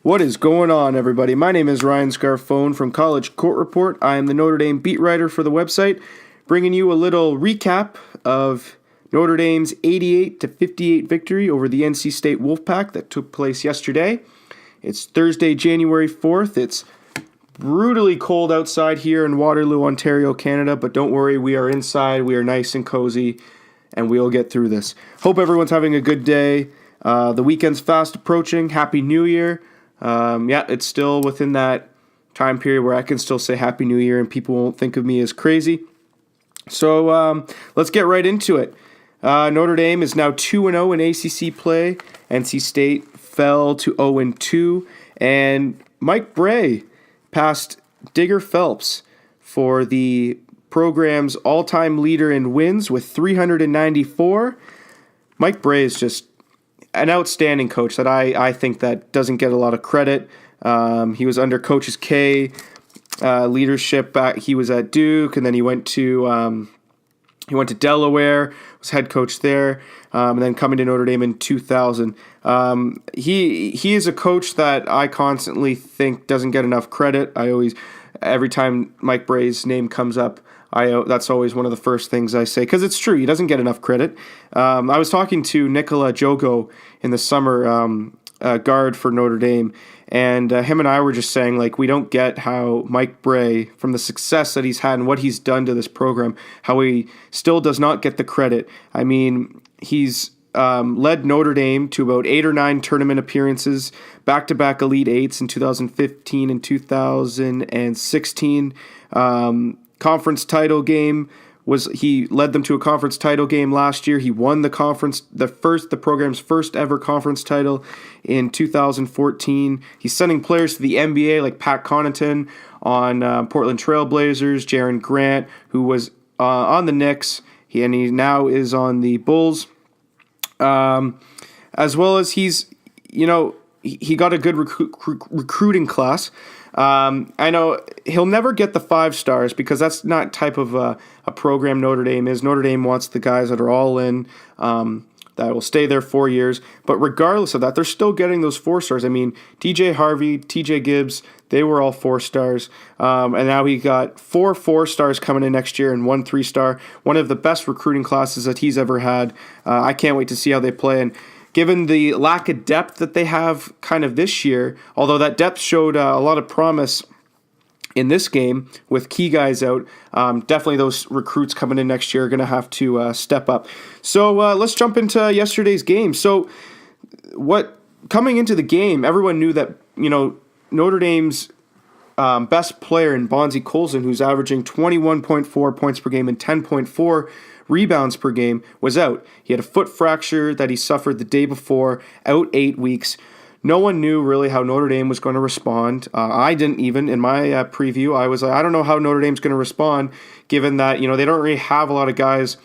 What is going on, everybody? My name is Ryan Scarfone from College Court Report. I am the Notre Dame beat writer for the website, bringing you a little recap of Notre Dame's 88-58 victory over the NC State Wolfpack that took place yesterday. It's Thursday, January 4th. It's brutally cold outside here in Waterloo, Ontario, Canada, but don't worry, we are inside, we are nice and cozy, and we'll get through this. Hope everyone's having a good day. The weekend's fast approaching. Happy New Year. It's still within that time period where I can still say Happy New Year and people won't think of me as crazy. So let's get right into it. Notre Dame is now 2-0 in ACC play. NC State fell to 0-2. And Mike Bray passed Digger Phelps for the program's all-time leader in wins with 394. Mike Bray is just an outstanding coach that I think that doesn't get a lot of credit. He was under Coaches K leadership. He was at Duke, and then he went to Delaware, was head coach there, and then coming to Notre Dame in 2000. He is a coach that I constantly think doesn't get enough credit. Every time Mike Bray's name comes up, that's always one of the first things I say, because it's true. He doesn't get enough credit. I was talking to Nicola Jogo in the summer, guard for Notre Dame, and him and I were just saying, like, we don't get how Mike Bray, from the success that he's had and what he's done to this program, how he still does not get the credit. I mean, he's led Notre Dame to about 8 or 9 tournament appearances, back-to-back Elite Eights in 2015 and 2016. Conference title game he led them to a conference title game last year. He won the program's first ever conference title in 2014. He's sending players to the NBA like Pat Connaughton on Portland Trail Blazers, Jaren Grant, who was on the Knicks, he now is on the Bulls. As well as he got a good recruiting class. I know he'll never get the 5 stars because that's not type of a program Notre Dame is. Notre Dame wants the guys that are all in, that will stay there 4 years. But regardless of that, they're still getting those 4 stars. I mean, DJ Harvey, TJ Gibbs, they were all 4 stars. And now he got 4 4-stars coming in next year and 1 3-star. One of the best recruiting classes that he's ever had. I can't wait to see how they play. And given the lack of depth that they have kind of this year, although that depth showed a lot of promise in this game with key guys out, definitely those recruits coming in next year are going to have to step up. So let's jump into yesterday's game. So coming into the game, everyone knew that Notre Dame's best player in Bonzi Colson, who's averaging 21.4 points per game and 10.4 rebounds per game, was out. He had a foot fracture that he suffered the day before, out 8 weeks. No one knew really how Notre Dame was going to respond. I didn't even. In my preview, I was like, I don't know how Notre Dame's going to respond, given that they don't really have a lot of guys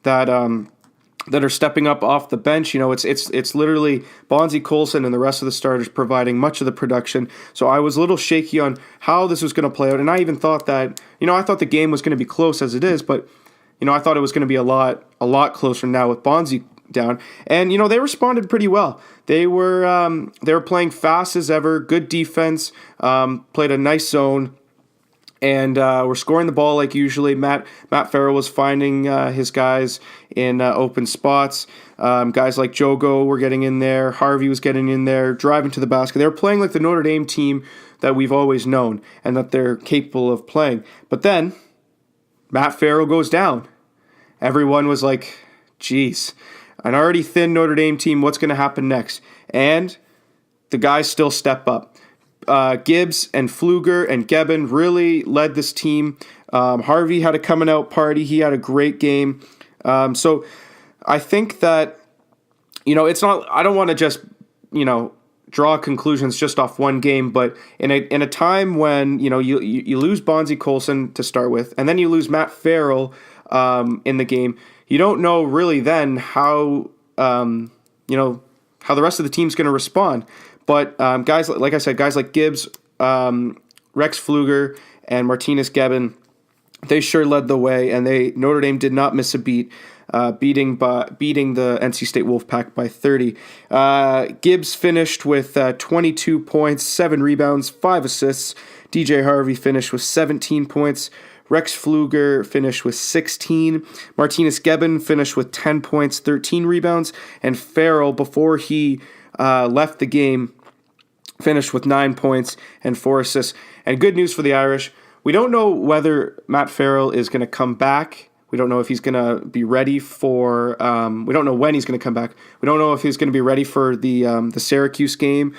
that are stepping up off the bench. It's literally Bonzi Colson and the rest of the starters providing much of the production. So I was a little shaky on how this was going to play out, and I even thought that I thought the game was going to be close as it is, but I thought it was going to be a lot closer now with Bonzi down. And they responded pretty well. They were playing fast as ever, good defense, played a nice zone, and were scoring the ball like usually. Matt Farrell was finding his guys in open spots. Guys like Jogo were getting in there. Harvey was getting in there, driving to the basket. They were playing like the Notre Dame team that we've always known and that they're capable of playing. But then Matt Farrell goes down. Everyone was like, geez, an already thin Notre Dame team, what's going to happen next? And the guys still step up. Gibbs and Pfluger and Gebbin really led this team. Harvey had a coming out party. He had a great game. So I think that, it's not, I don't want to just, draw conclusions just off one game, but in a time when, you lose Bonzi Colson to start with, and then you lose Matt Farrell in the game, you don't know really then how the rest of the team's going to respond. But guys like Gibbs, Rex Pfluger, and Martinez Gebbin, they sure led the way, and Notre Dame did not miss a beat. beating the NC State Wolfpack by 30. Gibbs finished with 22 points, 7 rebounds, 5 assists. DJ Harvey finished with 17 points. Rex Pfluger finished with 16. Martinez Gebbin finished with 10 points, 13 rebounds. And Farrell, before he left the game, finished with 9 points and 4 assists. And good news for the Irish. We don't know whether Matt Farrell is going to come back. We don't know if he's going to be ready for. We don't know when he's going to come back. We don't know if he's going to be ready for the Syracuse game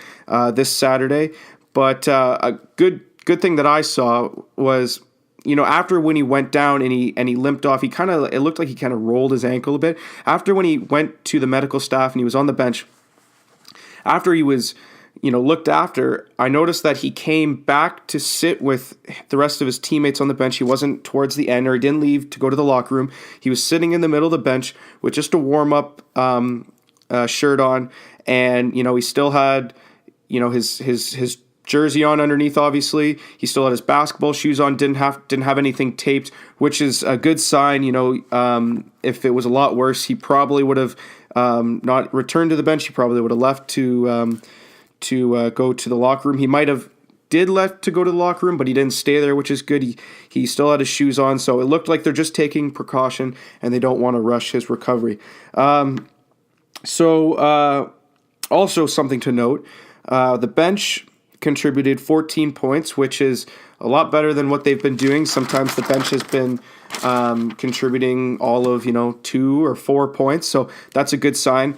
this Saturday. But a good thing that I saw was, after when he went down and he limped off, it looked like he kind of rolled his ankle a bit. After when he went to the medical staff and he was on the bench, after he was looked after, I noticed that he came back to sit with the rest of his teammates on the bench. He wasn't towards the end, or he didn't leave to go to the locker room. He was sitting in the middle of the bench with just a warm-up shirt on, and he still had his jersey on underneath. Obviously, he still had his basketball shoes on. Didn't have anything taped, which is a good sign. If it was a lot worse, he probably would have not returned to the bench. He probably would have left to go to the locker room. He might have did left to go to the locker room, but he didn't stay there, which is good. He still had his shoes on, so it looked like they're just taking precaution and they don't want to rush his recovery. Also something to note, the bench contributed 14 points, which is a lot better than what they've been doing. Sometimes the bench has been contributing all of 2 or 4 points, so that's a good sign.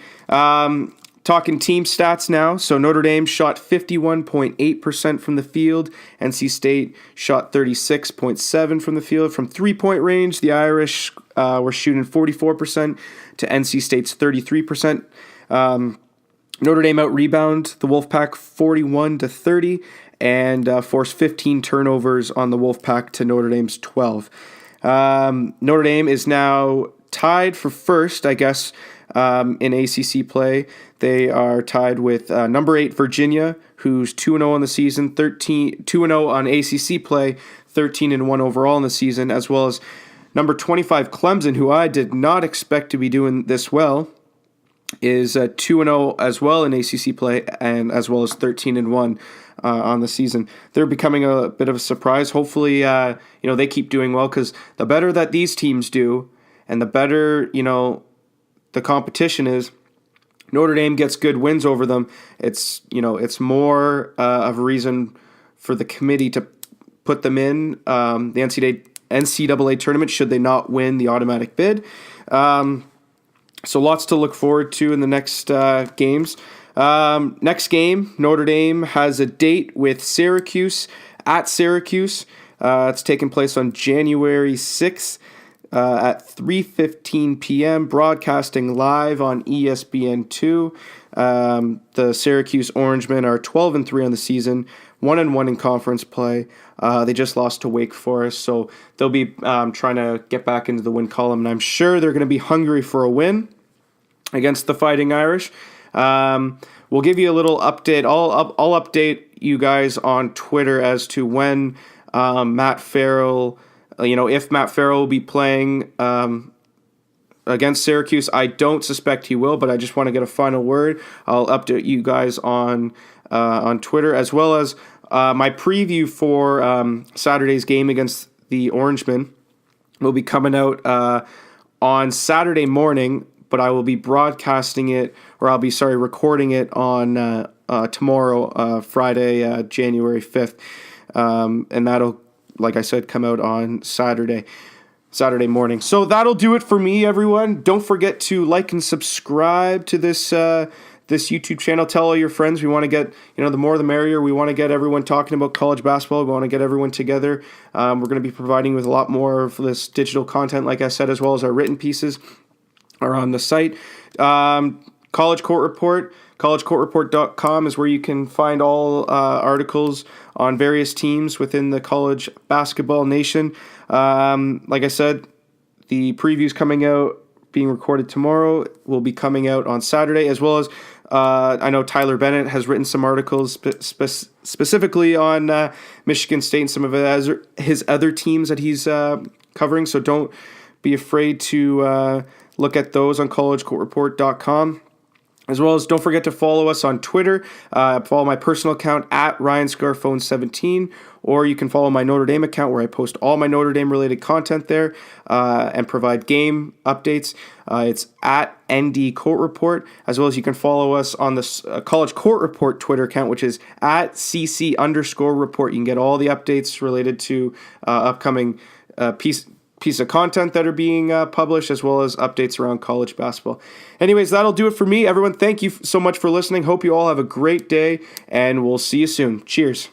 Talking team stats now. So Notre Dame shot 51.8% from the field. NC State shot 36.7% from the field. From three-point range, the Irish were shooting 44% to NC State's 33%. Notre Dame out-rebound the Wolfpack 41-30 and forced 15 turnovers on the Wolfpack to Notre Dame's 12. Notre Dame is now tied for first, I guess, in ACC play. They are tied with number 8 Virginia, who's 2-0 on the season, 2-0 on ACC play, 13-1 overall in the season, as well as number 25 Clemson, who I did not expect to be doing this well, is 2-0 as well in ACC play, and as well as 13-1 on the season. They're becoming a bit of a surprise. Hopefully, they keep doing well, because the better that these teams do, and the better the competition is, Notre Dame gets good wins over them. It's more of a reason for the committee to put them in the NCAA tournament should they not win the automatic bid. So lots to look forward to in the next games. Next game, Notre Dame has a date with Syracuse at Syracuse. It's taking place on January 6th. At 3:15 p.m., broadcasting live on ESPN2. The Syracuse Orangemen are 12-3 on the season, 1-1 in conference play. They just lost to Wake Forest, so they'll be trying to get back into the win column, and I'm sure they're going to be hungry for a win against the Fighting Irish. We'll give you a little update. I'll update you guys on Twitter as to when Matt Farrell. If Matt Farrell will be playing against Syracuse. I don't suspect he will, but I just want to get a final word. I'll update you guys on Twitter, as well as my preview for Saturday's game against the Orangemen will be coming out on Saturday morning, but I will be broadcasting it, or recording it on tomorrow, Friday, January 5th, and that'll, like I said, come out on Saturday morning. So that'll do it for me, everyone. Don't forget to like and subscribe to this YouTube channel. Tell all your friends. We want to get, the more the merrier. We want to get everyone talking about college basketball. We want to get everyone together. We're going to be providing with a lot more of this digital content, like I said, as well as our written pieces are on the site. College Court Report. collegecourtreport.com is where you can find all articles on various teams within the college basketball nation. Like I said, the previews coming out, being recorded tomorrow, will be coming out on Saturday, as well as I know Tyler Bennett has written some articles specifically on Michigan State and some of his other teams that he's covering, so don't be afraid to look at those on collegecourtreport.com. As well as don't forget to follow us on Twitter. Follow my personal account at RyanScarfone17, or you can follow my Notre Dame account where I post all my Notre Dame related content there and provide game updates. It's at ND Court Report, as well as you can follow us on the College Court Report Twitter account, which is at CC_report. You can get all the updates related to upcoming piece of content that are being published, as well as updates around college basketball. Anyways, that'll do it for me. Everyone, thank you so much for listening. Hope you all have a great day, and we'll see you soon. Cheers.